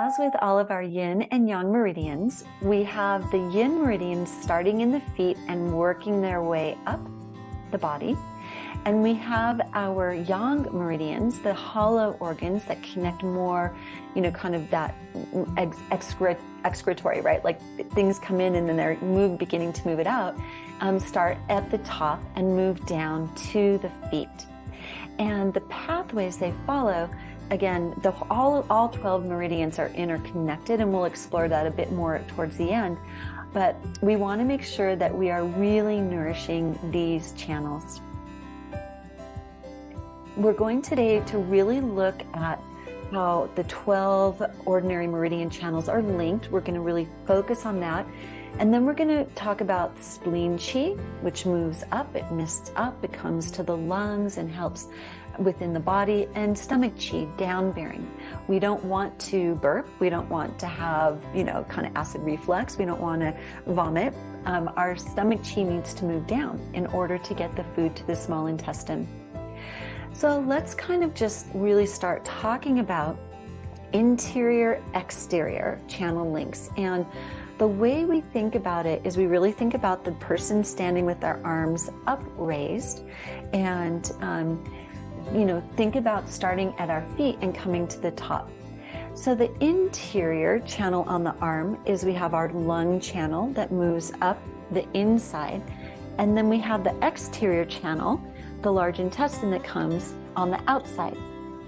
as with all of our yin and yang meridians, we have the yin meridians starting in the feet and working their way up the body. And we have our yang meridians, the hollow organs that connect more, kind of that excretory, right? Like things come in and then they're beginning to move it out, start at the top and move down to the feet. And the pathways they follow, again, all 12 meridians are interconnected, and we'll explore that a bit more towards the end. But we want to make sure that we are really nourishing these channels. We're going today to really look at how the 12 ordinary meridian channels are linked. We're going to really focus on that. And then we're going to talk about spleen chi, which moves up, it mists up, it comes to the lungs and helps within the body, and stomach chi, down bearing. We don't want to burp. We don't want to have, kind of acid reflux. We don't want to vomit. Our stomach chi needs to move down in order to get the food to the small intestine. So let's kind of just really start talking about interior-exterior channel links. And the way we think about it is we really think about the person standing with their arms upraised and, think about starting at our feet and coming to the top. So the interior channel on the arm is we have our lung channel that moves up the inside. And then we have the exterior channel, the large intestine, that comes on the outside.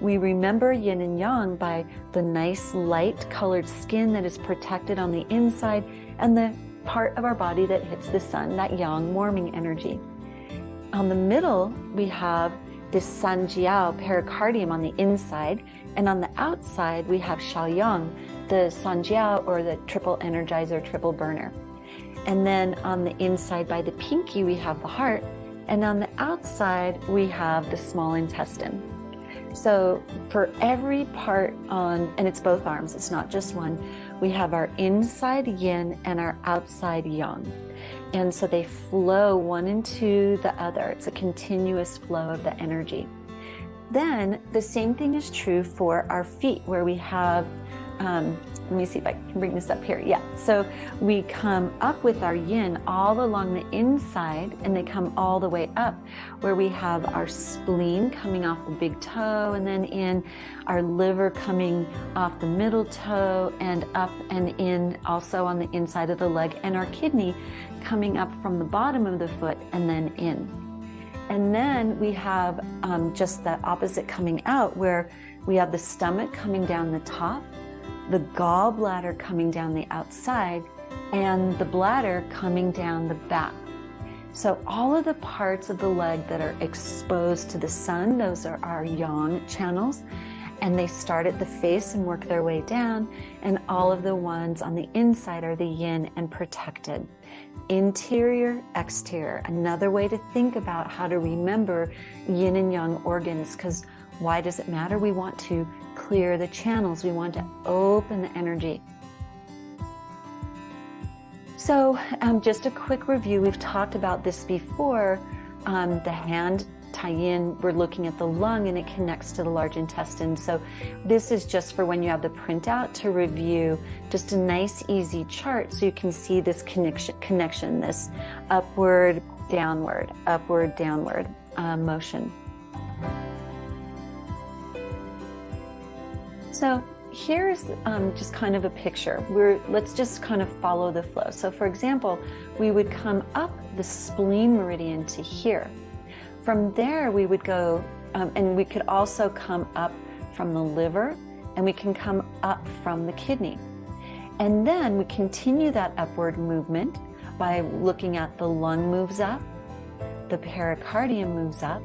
We remember yin and yang by the nice light colored skin that is protected on the inside and the part of our body that hits the sun, that yang warming energy. On the middle, we have this sanjiao pericardium on the inside, and on the outside, we have xiaoyang, the sanjiao, or the triple energizer, triple burner. And then on the inside by the pinky, we have the heart, and on the outside, we have the small intestine. So for every part and it's both arms, it's not just one, we have our inside yin and our outside yang. And so they flow one into the other. It's a continuous flow of the energy. Then the same thing is true for our feet, where we have, let me see if I can bring this up here. Yeah, so we come up with our yin all along the inside, and they come all the way up, where we have our spleen coming off the big toe, and then in our liver coming off the middle toe, and up and in also on the inside of the leg, and our kidney coming up from the bottom of the foot and then in. And then we have just the opposite coming out, where we have the stomach coming down the top, the gallbladder coming down the outside, and the bladder coming down the back. So all of the parts of the leg that are exposed to the sun, those are our yang channels, and they start at the face and work their way down, and all of the ones on the inside are the yin and protected. Interior, exterior, another way to think about how to remember yin and yang organs, because why does it matter? We want to clear the channels. We want to open the energy. So just a quick review. We've talked about this before. The hand tie-in, we're looking at the lung, and it connects to the large intestine. So this is just for when you have the printout to review, just a nice, easy chart so you can see this connection, this upward, downward motion. So here's just kind of a picture. Let's just kind of follow the flow. So for example, we would come up the spleen meridian to here. From there, we would go, and we could also come up from the liver, and we can come up from the kidney. And then we continue that upward movement by looking at the lung moves up, the pericardium moves up,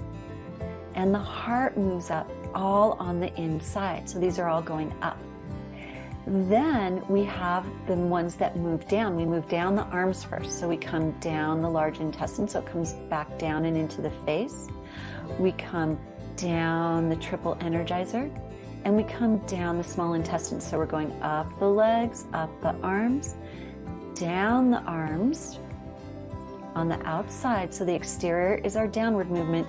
and the heart moves up, all on the inside. So these are all going up. Then we have the ones that move down. We move down the arms first. So we come down the large intestine, so it comes back down and into the face. We come down the triple energizer, and we come down the small intestine. So we're going up the legs, up the arms, down the arms on the outside. So the exterior is our downward movement.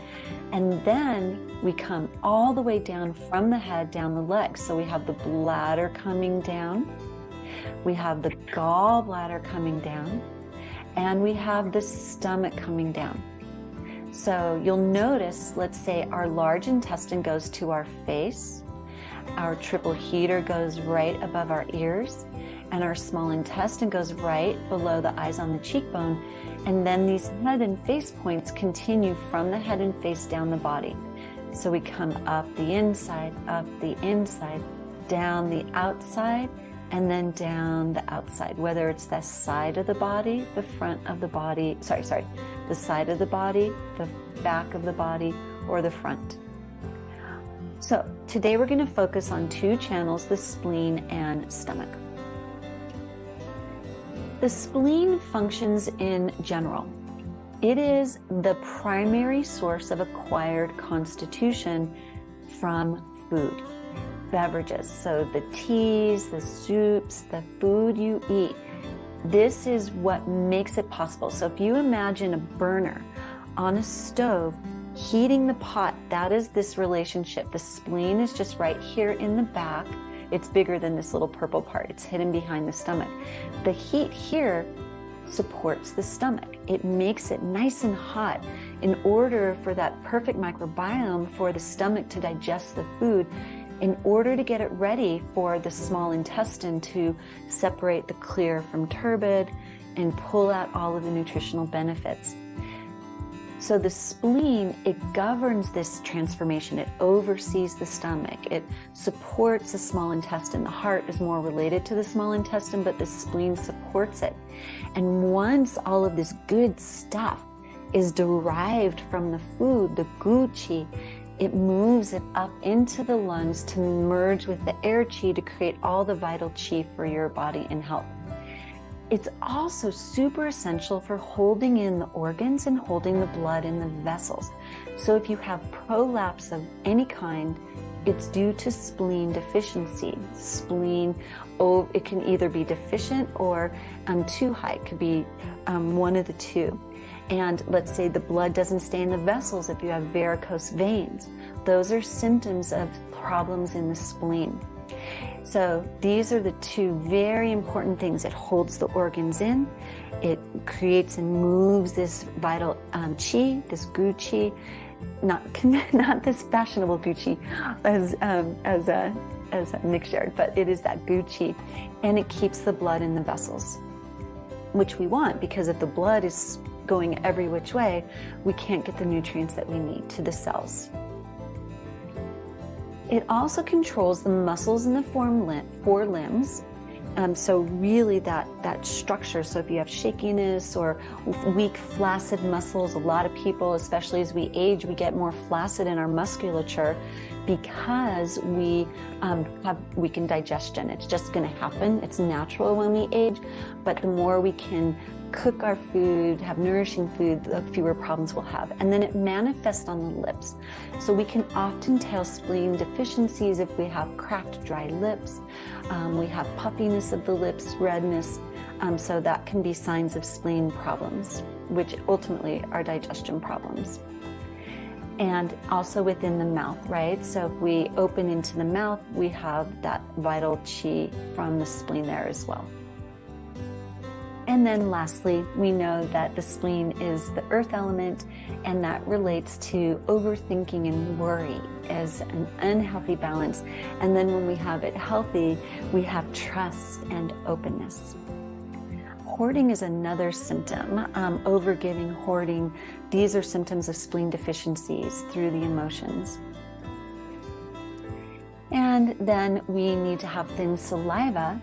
And then we come all the way down from the head down the legs. So we have the bladder coming down, we have the gallbladder coming down, and we have the stomach coming down. So you'll notice, let's say our large intestine goes to our face, our triple heater goes right above our ears, and our small intestine goes right below the eyes on the cheekbone. And then these head and face points continue from the head and face down the body. So we come up the inside, down the outside, and then down the outside, whether it's the side of the body, the front of the body, the side of the body, the back of the body, or the front. So today we're going to focus on two channels, the spleen and stomach. The spleen functions in general. It is the primary source of acquired constitution from food, beverages. So the teas, the soups, the food you eat, this is what makes it possible. So if you imagine a burner on a stove heating the pot, that is this relationship. The spleen is just right here in the back. It's bigger than this little purple part. It's hidden behind the stomach. The heat here supports the stomach. It makes it nice and hot in order for that perfect microbiome for the stomach to digest the food, in order to get it ready for the small intestine to separate the clear from turbid and pull out all of the nutritional benefits. So the spleen, it governs this transformation. It oversees the stomach. It supports the small intestine. The heart is more related to the small intestine, but the spleen supports it. And once all of this good stuff is derived from the food, the gu qi, it moves it up into the lungs to merge with the air qi to create all the vital qi for your body and health. It's also super essential for holding in the organs and holding the blood in the vessels. So if you have prolapse of any kind, it's due to spleen deficiency. Spleen, it can either be deficient or too high. It could be one of the two. And let's say the blood doesn't stay in the vessels if you have varicose veins. Those are symptoms of problems in the spleen. So these are the two very important things. It holds the organs in, it creates and moves this vital qi, this gu qi, not this fashionable gu qi as Nick shared, but it is that gu qi, and it keeps the blood in the vessels, which we want, because if the blood is going every which way, we can't get the nutrients that we need to the cells. It also controls the muscles in the forelimbs. So really that structure. So if you have shakiness or weak, flaccid muscles, a lot of people, especially as we age, we get more flaccid in our musculature because we weaken digestion. It's just going to happen. It's natural when we age, but the more we can cook our food, have nourishing food, the fewer problems we'll have. And then it manifests on the lips. So we can often tell spleen deficiencies if we have cracked, dry lips. We have puffiness of the lips, redness. So that can be signs of spleen problems, which ultimately are digestion problems. And also within the mouth, right? So if we open into the mouth, we have that vital qi from the spleen there as well. And then lastly, we know that the spleen is the earth element, and that relates to overthinking and worry as an unhealthy balance. And then when we have it healthy, we have trust and openness. Hoarding is another symptom. Overgiving, hoarding, these are symptoms of spleen deficiencies through the emotions. And then we need to have thin saliva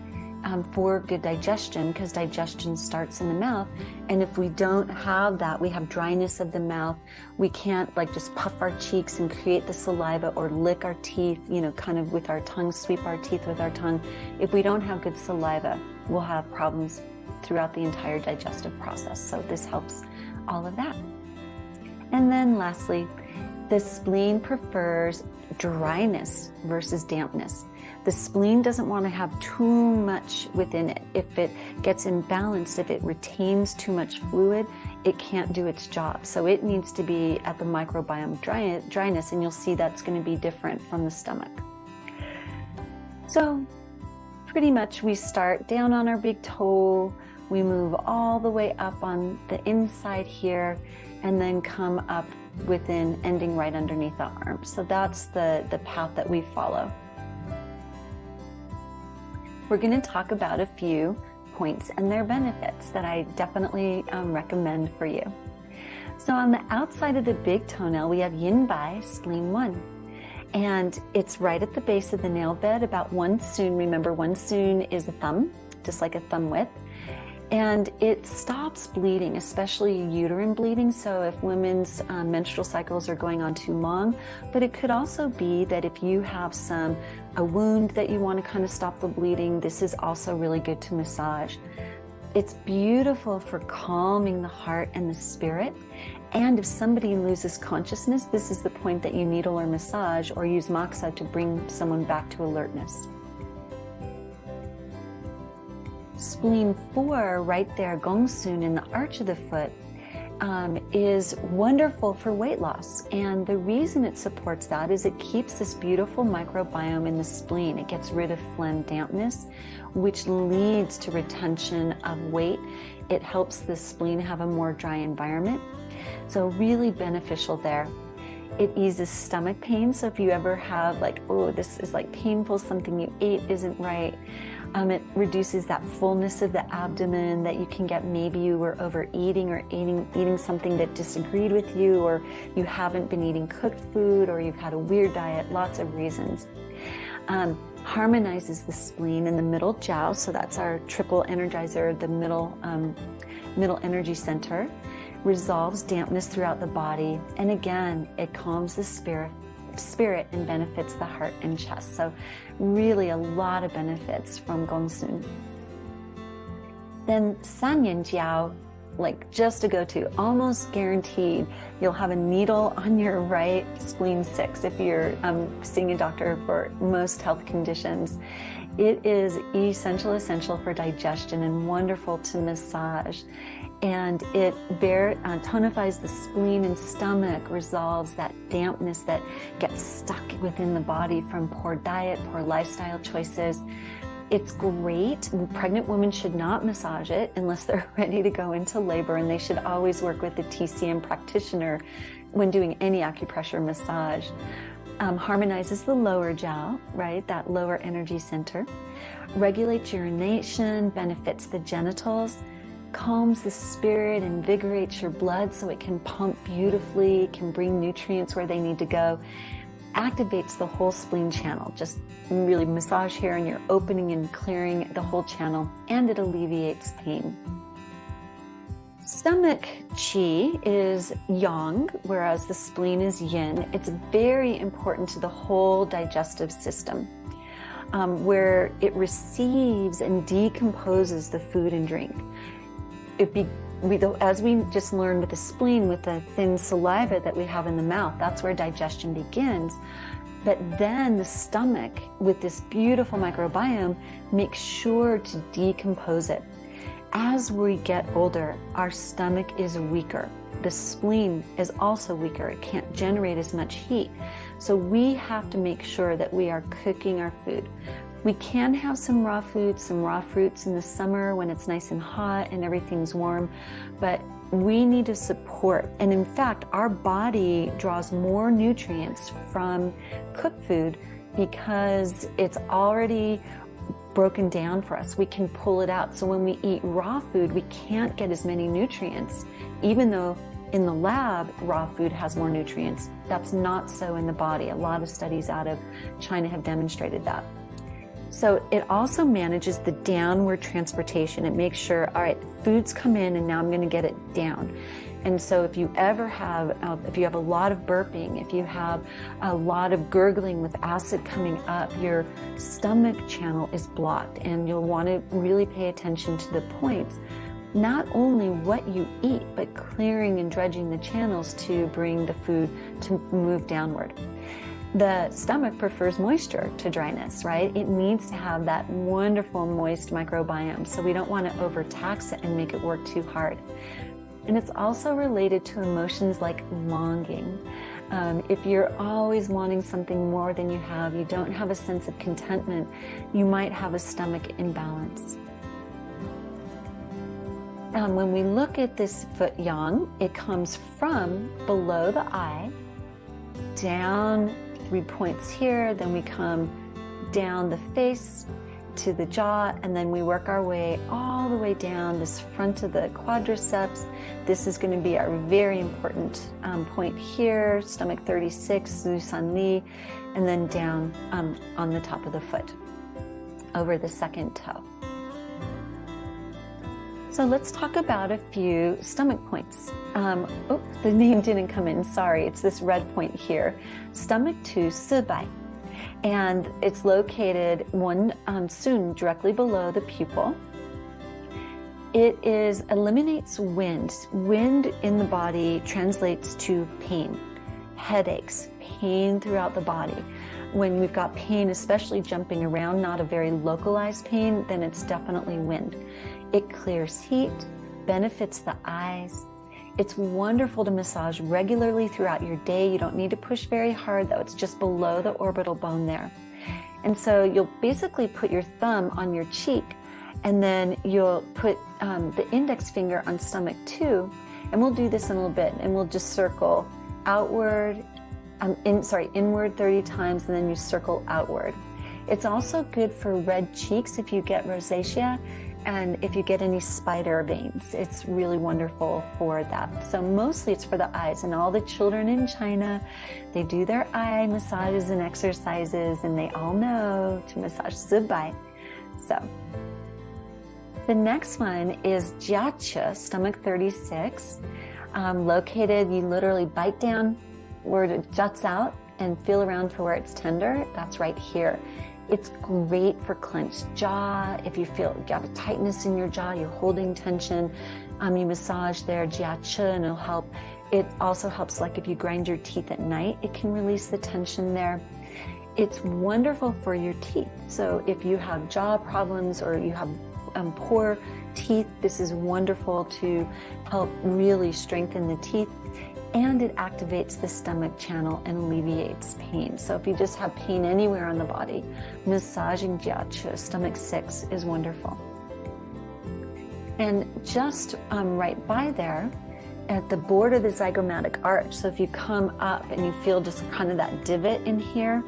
for good digestion, because digestion starts in the mouth. And if we don't have that, we have dryness of the mouth. We can't just puff our cheeks and create the saliva or lick our teeth, kind of with our tongue, sweep our teeth with our tongue. If we don't have good saliva, we'll have problems throughout the entire digestive process. So this helps all of that. And then lastly, the spleen prefers dryness versus dampness. The spleen doesn't want to have too much within it. If it gets imbalanced, if it retains too much fluid, it can't do its job. So it needs to be at the microbiome dryness, and you'll see that's going to be different from the stomach. So pretty much we start down on our big toe, we move all the way up on the inside here, and then come up within, ending right underneath the arm. So that's the path that we follow. We're going to talk about a few points and their benefits that I definitely recommend for you. So on the outside of the big toenail, we have yin bai, spleen 1. And it's right at the base of the nail bed, about 1 cun. Remember, 1 cun is a thumb, just like a thumb width. And it stops bleeding, especially uterine bleeding. So if women's menstrual cycles are going on too long, but it could also be that if you have a wound that you want to kind of stop the bleeding, this is also really good to massage. It's beautiful for calming the heart and the spirit. And if somebody loses consciousness, this is the point that you needle or massage or use moxa to bring someone back to alertness. Spleen 4, right there, gongsun, in the arch of the foot, is wonderful for weight loss. And the reason it supports that is it keeps this beautiful microbiome in the spleen. It gets rid of phlegm dampness, which leads to retention of weight. It helps the spleen have a more dry environment. So really beneficial there. It eases stomach pain. So if you ever have like, oh, this is like painful, something you ate isn't right. It reduces that fullness of the abdomen that you can get. Maybe you were overeating or eating something that disagreed with you, or you haven't been eating cooked food, or you've had a weird diet, lots of reasons. Harmonizes the spleen in the middle jiao, so that's our triple energizer, the middle energy center. Resolves dampness throughout the body, and again, it calms the spirit and benefits the heart and chest. So really a lot of benefits from gongsun. Then sanyan jiao, like just a go-to, almost guaranteed you'll have a needle on your right spleen 6 if you're seeing a doctor for most health conditions. It is essential for digestion and wonderful to massage. And it tonifies the spleen and stomach, resolves that dampness that gets stuck within the body from poor diet, poor lifestyle choices. It's great. Pregnant women should not massage it unless they're ready to go into labor, and they should always work with the TCM practitioner when doing any acupressure massage. Harmonizes the lower jiao, right, that lower energy center. Regulates urination, benefits the genitals. Calms the spirit, invigorates your blood so it can pump beautifully, can bring nutrients where they need to go. Activates the whole spleen channel. Just really massage here and you're opening and clearing the whole channel, and it alleviates pain. Stomach qi is yang, whereas the spleen is yin. It's very important to the whole digestive system, where it receives and decomposes the food and drink. As we just learned with the spleen, with the thin saliva that we have in the mouth, that's where digestion begins. But then the stomach, with this beautiful microbiome, makes sure to decompose it. As we get older, our stomach is weaker. The spleen is also weaker. It can't generate as much heat. So we have to make sure that we are cooking our food. We can have some raw foods, some raw fruits in the summer when it's nice and hot and everything's warm, but we need to support. And in fact, our body draws more nutrients from cooked food because it's already broken down for us. We can pull it out. So when we eat raw food, we can't get as many nutrients, even though in the lab, raw food has more nutrients. That's not so in the body. A lot of studies out of China have demonstrated that. So it also manages the downward transportation. It makes sure, all right, the food's come in and now I'm going to get it down. And so if you ever have, if you have a lot of burping, if you have a lot of gurgling with acid coming up, your stomach channel is blocked, and you'll want to really pay attention to the points. Not only what you eat, but clearing and dredging the channels to bring the food to move downward. The stomach prefers moisture to dryness, right? It needs to have that wonderful moist microbiome, so we don't want to overtax it and make it work too hard. And it's also related to emotions like longing. If you're always wanting something more than you have, you don't have a sense of contentment, you might have a stomach imbalance. When we look at this foot yang, it comes from below the eye, down 3 points here, then we come down the face to the jaw, and then we work our way all the way down this front of the quadriceps. This is going to be our very important point here, stomach 36, Zusan Li, and then down on the top of the foot, over the second toe. So let's talk about a few stomach points. Oh, the name didn't come in, sorry, it's this red point here. Stomach 2, Sibai. And it's located soon directly below the pupil. It eliminates wind. Wind in the body translates to pain, headaches, pain throughout the body. When we've got pain, especially jumping around, not a very localized pain, then it's definitely wind. It clears heat, benefits the eyes. It's wonderful to massage regularly throughout your day. You don't need to push very hard, though. It's just below the orbital bone there. And so you'll basically put your thumb on your cheek, and then you'll put the index finger on stomach 2, and we'll do this in a little bit, and we'll just circle outward, inward 30 times, and then you circle outward. It's also good for red cheeks if you get rosacea, and if you get any spider veins, it's really wonderful for that. So mostly it's for the eyes, and all the children in China, they do their eye massages and exercises, and they all know to massage Zibai. So the next one is Jiachi, stomach 36, located, you literally bite down where it juts out and feel around for where it's tender. That's right here. It's great for clenched jaw. If you feel you have a tightness in your jaw, you're holding tension, you massage there, Jiachi, and it'll help. It also helps, like if you grind your teeth at night, it can release the tension there. It's wonderful for your teeth. So if you have jaw problems or you have poor teeth, this is wonderful to help really strengthen the teeth. And it activates the stomach channel and alleviates pain. So if you just have pain anywhere on the body, massaging Jiachi, stomach 6, is wonderful. And just right by there, at the border of the zygomatic arch, so if you come up and you feel just kind of that divot in here,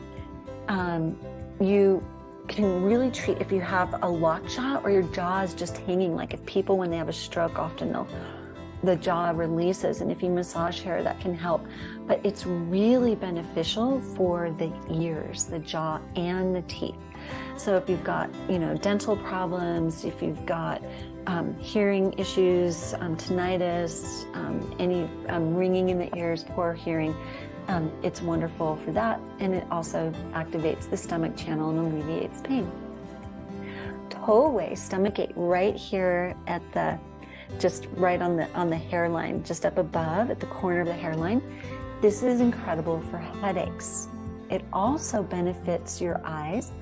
you can really treat if you have a lockjaw or your jaw is just hanging. Like if people, when they have a stroke, often the jaw releases, and if you massage here, that can help. But it's really beneficial for the ears, the jaw, and the teeth. So if you've got, dental problems, if you've got hearing issues, tinnitus, any ringing in the ears, poor hearing, it's wonderful for that. And it also activates the stomach channel and alleviates pain. Toewei, stomach 8, right here at the just right on the hairline, just up above at the corner of the hairline. This is incredible for headaches. It also benefits your eyes,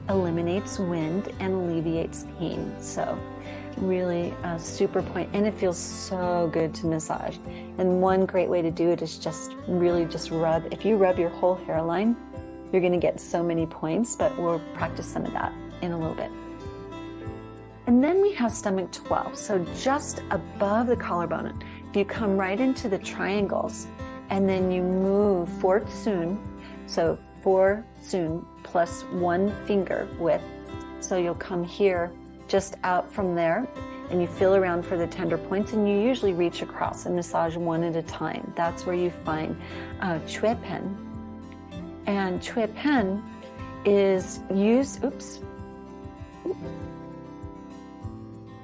eliminates wind, and alleviates pain. So really a super point, and it feels so good to massage. And one great way to do it is just rub. If you rub your whole hairline, you're going to get so many points, but we'll practice some of that in a little bit. And then we have stomach 12, so just above the collarbone. If you come right into the triangles, and then you move 4 tsun, so 4 tsun plus 1 finger width. So you'll come here, just out from there, and you feel around for the tender points, and you usually reach across and massage one at a time. That's where you find Chui Pen. And Chui Pen is used,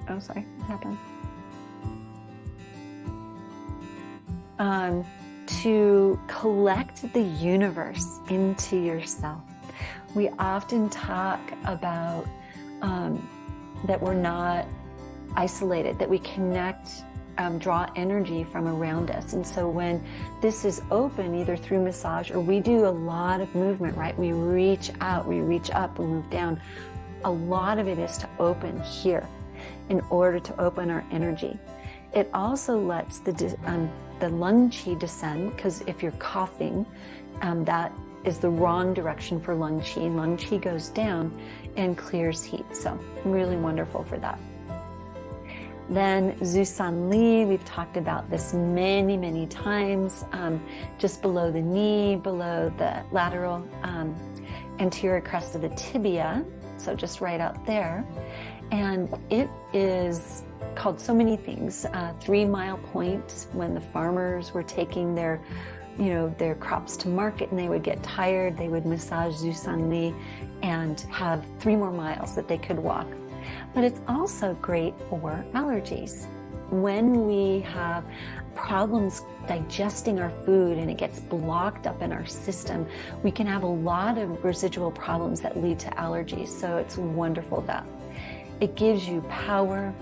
oh, sorry, what happened? To collect the universe into yourself. We often talk about that we're not isolated, that we connect, draw energy from around us. And so when this is open, either through massage or we do a lot of movement, right? We reach out, we reach up, we move down. A lot of it is to open here in order to open our energy. It also lets the lung qi descend, because if you're coughing, that is the wrong direction for lung qi. Lung qi goes down and clears heat. So really wonderful for that. Then Zusan Li, we've talked about this many, many times, just below the knee, below the lateral anterior crest of the tibia, so just right out there. And it is called so many things. 3 Mile Point, when the farmers were taking their crops to market and they would get tired, they would massage Zusan Li and have 3 more miles that they could walk. But it's also great for allergies. When we have problems digesting our food and it gets blocked up in our system, we can have a lot of residual problems that lead to allergies. So it's wonderful that it gives you power.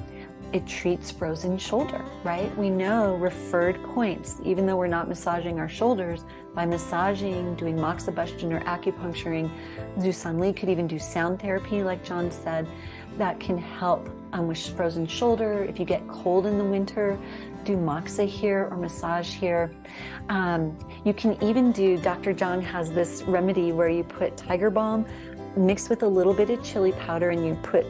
It treats frozen shoulder, right? We know referred points, even though we're not massaging our shoulders, by massaging, doing moxa or acupuncturing. Zusan Li could even do sound therapy, like John said, that can help with frozen shoulder. If you get cold in the winter, do moxa here or massage here. You can even do, Dr. John has this remedy where you put tiger balm mixed with a little bit of chili powder, and you put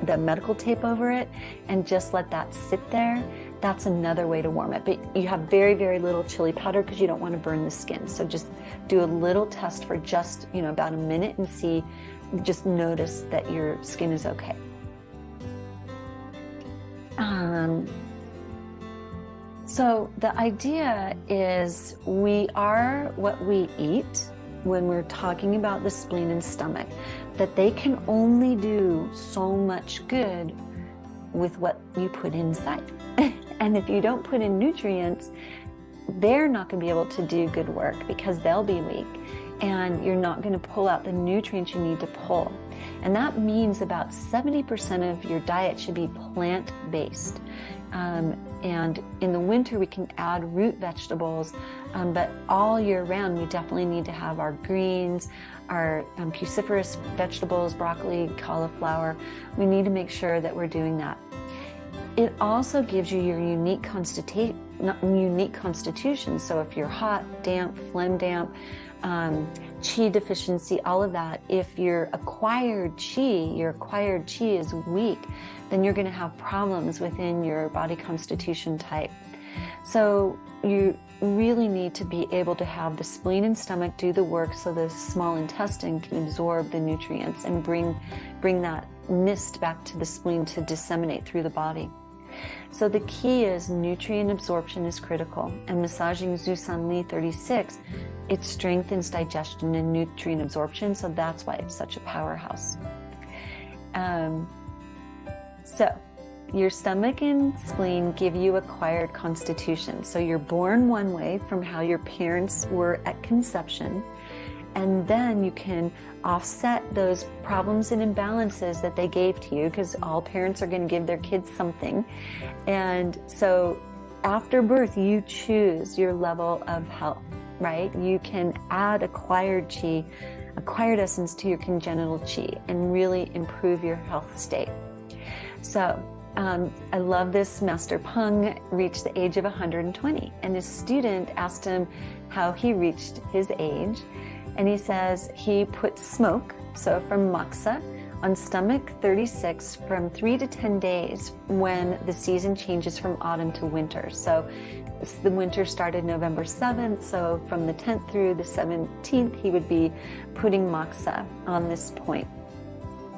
the medical tape over it and just let that sit there. That's another way to warm it. But you have very, very little chili powder because you don't want to burn the skin. So just do a little test for just, about a minute and see, just notice that your skin is okay. So the idea is we are what we eat when we're talking about the spleen and stomach, that they can only do so much good with what you put inside. And if you don't put in nutrients, they're not going to be able to do good work because they'll be weak, and you're not going to pull out the nutrients you need to pull. And that means about 70% of your diet should be plant-based. And in the winter, we can add root vegetables, but all year round, we definitely need to have our greens, our cruciferous vegetables, broccoli, cauliflower. We need to make sure that we're doing that. It also gives you your unique constitution. So if you're hot, damp, phlegm damp, qi deficiency, all of that, if your acquired qi is weak, then you're going to have problems within your body constitution type. So you really need to be able to have the spleen and stomach do the work so the small intestine can absorb the nutrients and bring that mist back to the spleen to disseminate through the body. So the key is nutrient absorption is critical, and massaging Zusan Li 36, it strengthens digestion and nutrient absorption, so that's why it's such a powerhouse. So your stomach and spleen give you acquired constitution. So you're born one way from how your parents were at conception, and then you can offset those problems and imbalances that they gave to you, because all parents are going to give their kids something. And so after birth, you choose your level of health, right? You can add acquired qi, acquired essence to your congenital qi and really improve your health state. So I love this. Master Peng reached the age of 120, and his student asked him how he reached his age. And he says he put smoke, so from moxa, on stomach 36 from 3 to 10 days when the season changes from autumn to winter. So the winter started November 7th, so from the 10th through the 17th, he would be putting moxa on this point.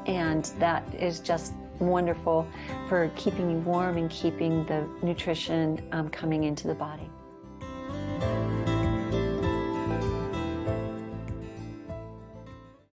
And that is just wonderful for keeping you warm and keeping the nutrition coming into the body.